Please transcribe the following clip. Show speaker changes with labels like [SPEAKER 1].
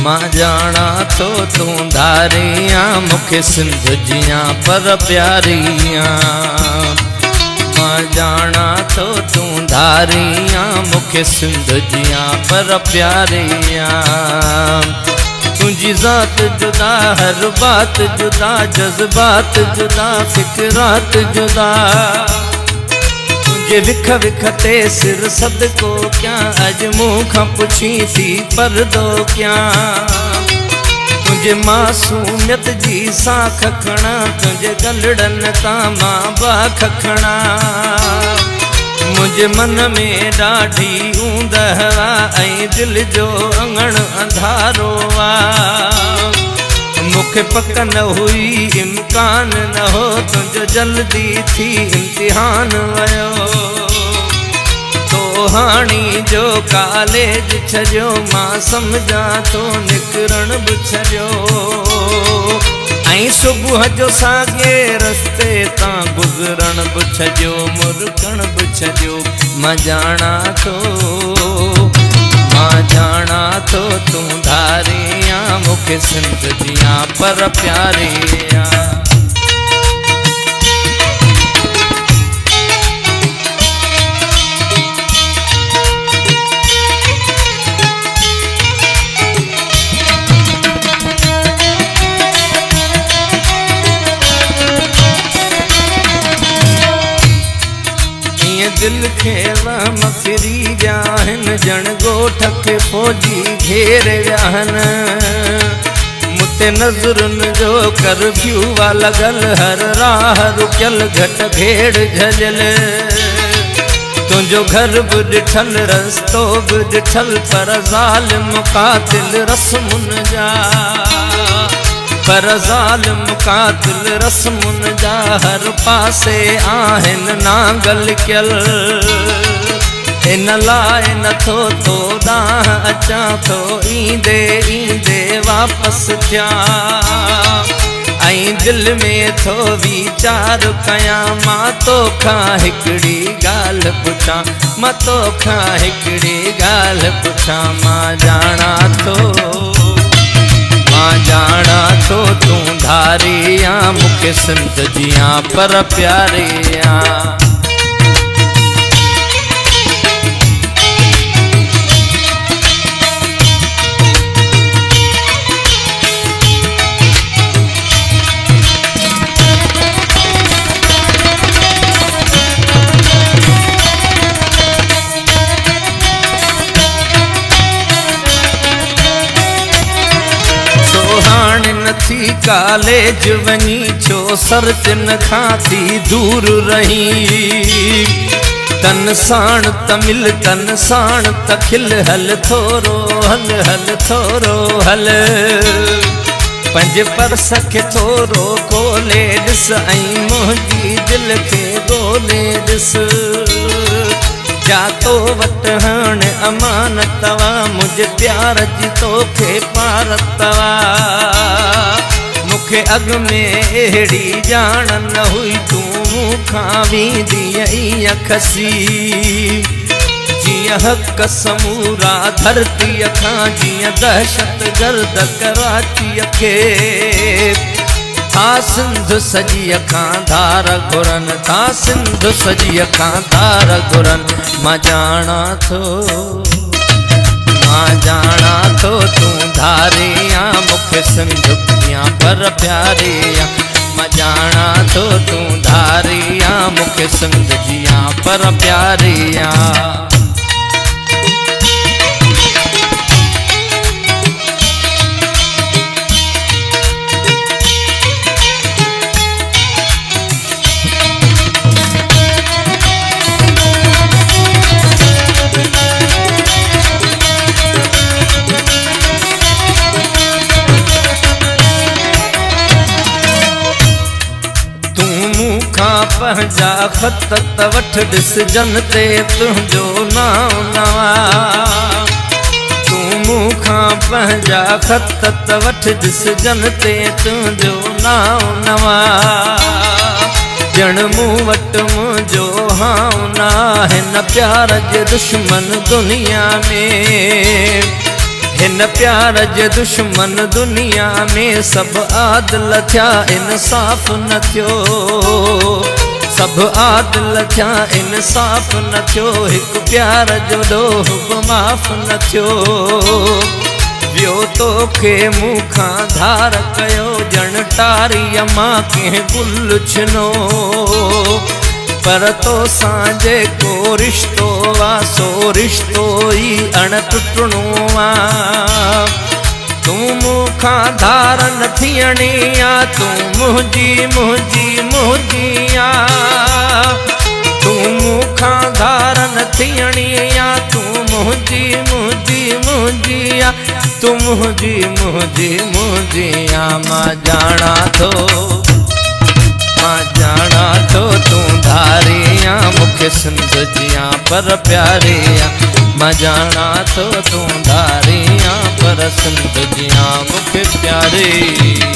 [SPEAKER 1] मां जाना तो तू धारियां मुखे सिंध जियां पर प्यारियां। मां जाना तो तू धारियां मुखे सिंध जियां पर प्यारियां। तुझी ज़ात जुदा हर बात जुदा जज्बात जुदा फिक्रात जुदा। तुझे विख विख ते सिर सदको क्या अज मुँह खां पुछी थी परदो क्या। तुझे मासूमियत जी साख खणा तुझे गलड़न तां मां बाख खणा। मुझे मन में ॾाढी ऊंदह ऐं दिल जो अंगण अंधारो आ। मुखे पक न हुई इम्कान न हो तुझो जल्दी थी इम्तिहान वयो। तो हाणी जो कॉलेज छॾियो मां सम्झा तो निकिरण बि छॾियो। ऐं सुबुह जो साॻे रस्ते तां गुज़रण बि छॾियो मुरकण बि छॾियो। मां जाना तो तू धारियां मुखे सिंध जियां पर प्यारियां। दिल खे वहम फिरी विया आहिनि ॼण ॻोठ खे फ़ौजी घेर विया आहिनि। मुते नज़रुनि जो कर्फ्यू वा लॻल हर राह रुकियल घट भेड़ झलियल। तुंहिंजो घर बि ॾिठल रस्तो बि ॾिठल पर ज़ालिम कातिल रस्मुनि जा। पर ज़ालिम कातिल रस्मुनि जा हर पासे आहिनि नांगल कयल। इन लाइ नथो तो ॾांहुं अचां थो ईंदे ईंदे वापसि थिया। ऐं दिल में थो वीचार कयां मां तोखां हिकिड़ी ॻाल्हि पुछां। मां तोखां हिकिड़ी ॻाल्हि पुछां। मां जाना तो तू धारियां मुखे सिंध जियां पर प्यारियां। थी कॉलेज वनी छो सर्जन खां थी दूर रही। तन साण तमिल तन साण तखिल हल थोरो हल हल थोरो हल। पंज परस खे थोरो खोले ॾिस ऐं मुंहिंजी दिल खे ॻोल्हे ॾिस। जातो वट हाणे अमानत वा मुझे प्यार जी तोखे पारत वा। मुखे अॻ में अहिड़ी ॼाण न हुई तूं मूंखां वेंदी ईअं खसी। जीअं हक़ समूरा धरतीअ खां जीअं दहशत गर्द कराचीअ खे। था सिंध सॼीअ खां धार घुरन था सिंध सॼीअ खां धार घुरन। मां जाना तो तू धारियां मुखे सिंध जियां पर प्यारियां। मां जाना तो तू धारियां मुखे सिंध जियां पर प्यारियां। पंहिंजा ख़त त वठ ॾिस जन ते तुंहिंजो नाम नवा। तूं मूंखां पंहिंजा ख़त त वठ ॾिस जन ते तुंहिंजो नाम नवा। ॼण मूं वटि मुंहिंजो हाउ न आहे न प्यार जे दुश्मन दुनिया में। हिन प्यार जे दुश्मन दुनिया में सब आदिल थिया इंसाफ़ न थियो सब आदिल थिया इंसाफ़ न थियो हिकु प्यार जो ॾोह बि माफ़ न थियो वियो तोखे मूंखां धार कयो ॼण टारीअ मां कंहिं गुल छिनो पर तोसां जेको रिश्तो आहे सो रिश्तो ई अणटुटणो आहे तूं मूंखां धार न थियणी आहे तूं मुंहिंजी मुंहिंजी मुंहिंजी आहे तूं मूंखां धार न थियणी आहे तूं मुंहिंजी मुंहिंजी मुंहिंजी आहे तूं मुंहिंजी मुंहिंजी मुंहिंजी आहे मां ॼाणा थो तूं धारिया मूंखे सिंध जियां पर प्यारिया मां ॼाणा थो तूं धारिया पर सिंध जियां मूंखे प्यारी।